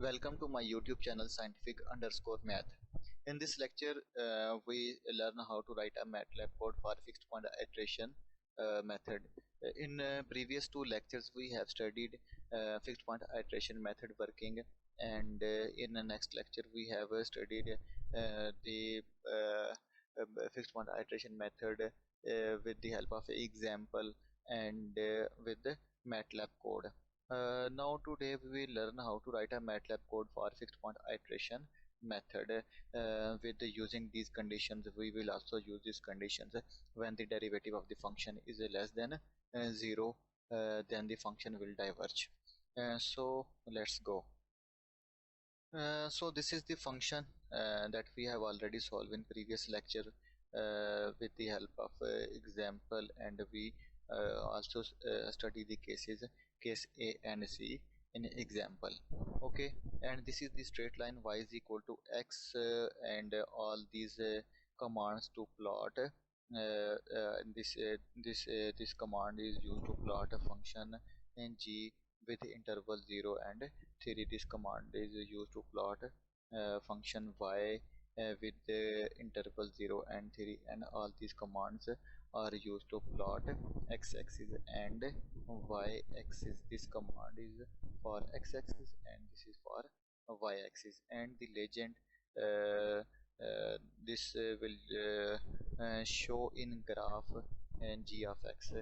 Welcome to my YouTube channel scientific underscore math. In this lecture, we learn how to write a MATLAB code for fixed point iteration method. In previous two lectures, we have studied fixed point iteration method working, and in the next lecture, we have studied the fixed point iteration method with the help of example and with the MATLAB code. Now today we will learn how to write a MATLAB code for fixed point iteration method with using these conditions. We will also use these conditions when the derivative of the function is less than 0, then the function will diverge. So let's go. So this is the function that we have already solved in previous lecture with the help of example, and we also study the cases, case A and C in example. Okay, and this is the straight line y is equal to x, and all these commands to plot. This command is used to plot a function in G with interval 0 and 3. This command is used to plot function y with the interval 0 and 3, and all these commands are used to plot x-axis and y-axis. This command is for x-axis and this is for y-axis, and the legend uh, this will show in graph and g of x,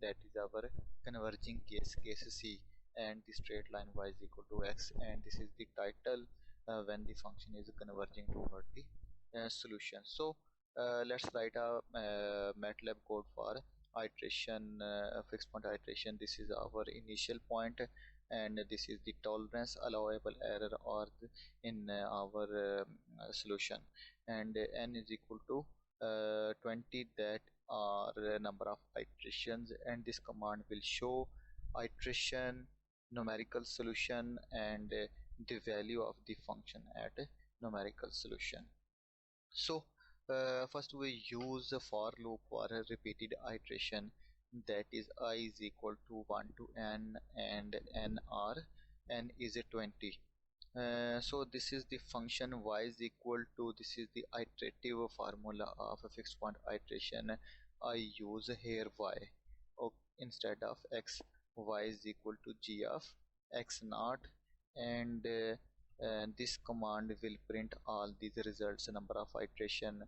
that is our converging case C, and the straight line y is equal to x, and this is the title when the function is converging toward the solution. So let's write a MATLAB code for iteration, fixed point iteration. This is our initial point, and this is the tolerance allowable error or in our solution, and n is equal to 20, that are number of iterations, and this command will show iteration, numerical solution, and the value of the function at numerical solution. So first we use a for loop for a repeated iteration, that is I is equal to 1 to n, and n is a 20. So this is the function y is equal to, this is the iterative formula of a fixed point iteration. I use here y instead of x. Y is equal to g of x naught, and this command will print all these results: number of iteration,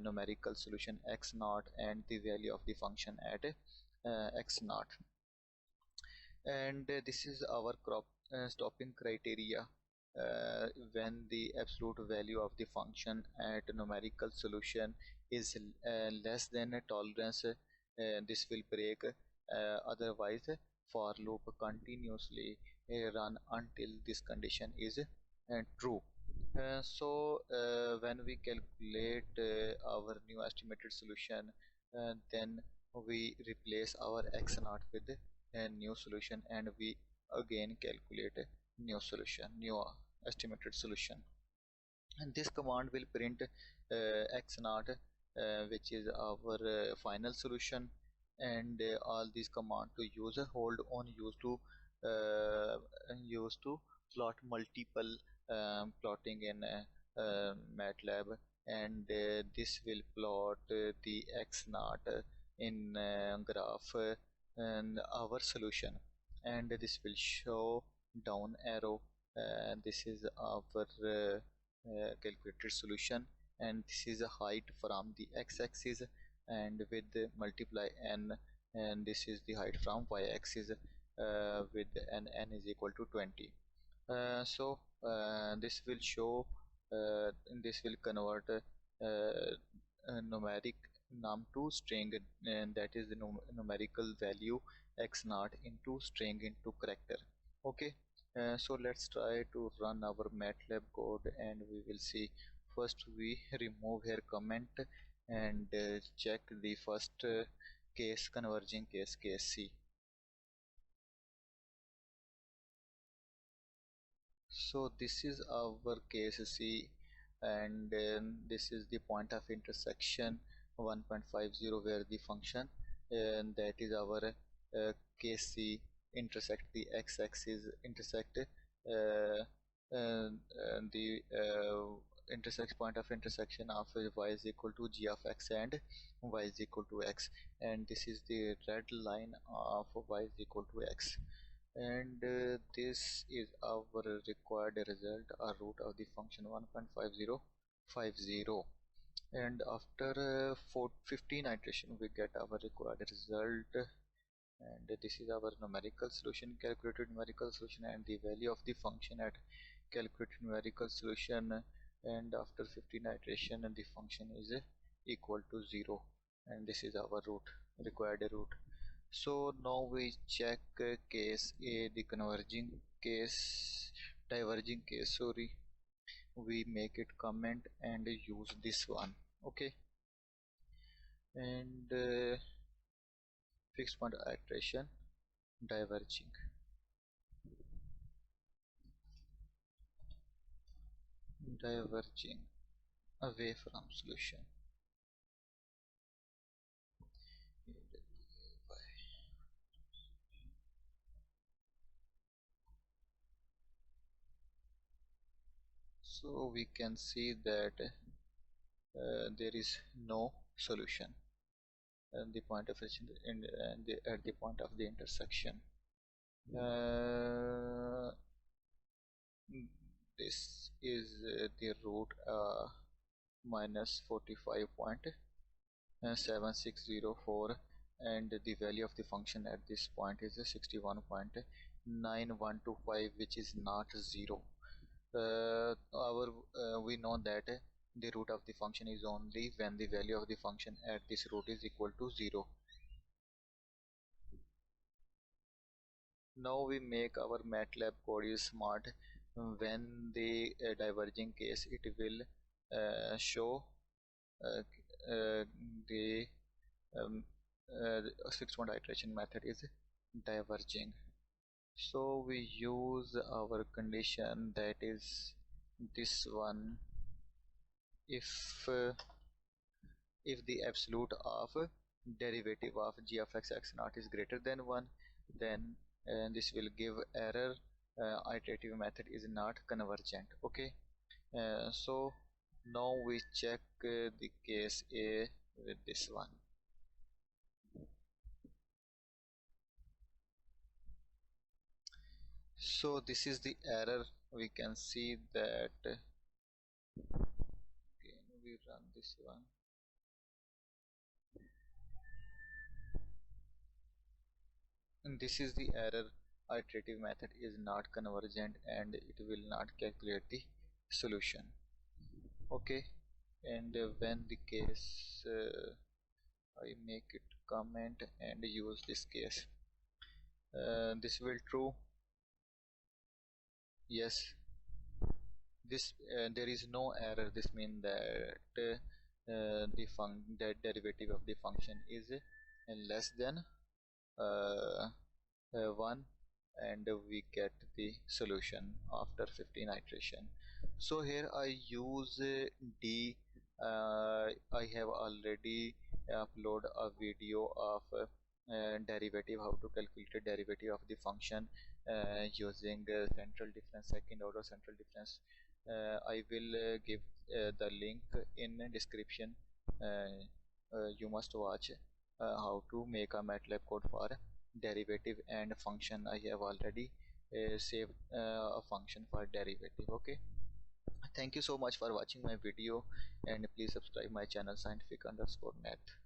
numerical solution x naught, and the value of the function at x naught. And this is our stopping criteria. When the absolute value of the function at numerical solution is less than a tolerance, this will break. Otherwise, for loop continuously run until this condition is true. So when we calculate our new estimated solution, then we replace our x naught with a new solution, and we again calculate a new solution, new estimated solution. And this command will print x naught, which is our final solution, and all these command to use hold on uh, used to plot multiple plotting in MATLAB, and this will plot the x naught in graph and our solution, and this will show down arrow. This is our calculated solution, and this is a height from the x-axis, and with multiply n, and this is the height from y-axis with n is equal to 20. This will show, this will convert numeric num to string, and that is the numerical value x naught into string into character. Okay, so let's try to run our MATLAB code, and we will see. First we remove here comment and check the first case, converging case C. So this is our case C, and this is the point of intersection 1.50, where the function, and that is our case C, intersect the x-axis, intersect the intersection point of intersection of y is equal to g of x and y is equal to x, and this is the red line of y is equal to x, and this is our required result or root of the function 1.5050, and after 15 iteration we get our required result, and this is our numerical solution, calculated numerical solution, and the value of the function at calculated numerical solution, and after 15 iteration the function is equal to 0, and this is our root, required root. So now we check case A, the converging case, diverging case, sorry, we make it comment and use this one. Okay, and fixed point iteration, diverging, diverging away from solution. So we can see that there is no solution at the point of at the point of the intersection. This is the root minus 45.7604, and the value of the function at this point is 61.9125, which is not 0. We know that the root of the function is only when the value of the function at this root is equal to 0. Now we make our MATLAB code is smart. When the diverging case, it will show uh, the um, 6-point iteration method is diverging. So we use our condition, that is this one. If the absolute of derivative of g of x naught is greater than 1, then this will give error, iterative method is not convergent. Okay, so now we check the case A with this one. So this is the error. We can see that again we run this one, and this is the error, iterative method is not convergent and it will not calculate the solution. Okay, and when the case I make it comment and use this case, this will true. Yes, this there is no error. This means that that derivative of the function is less than 1, and we get the solution after 15 iteration. So here I use D. I have already upload a video of derivative, how to calculate a derivative of the function using central difference, second order central difference. I will give the link in description. You must watch how to make a MATLAB code for derivative and function. I have already saved a function for derivative. Okay, thank you so much for watching my video, and please subscribe my channel scientific underscore math.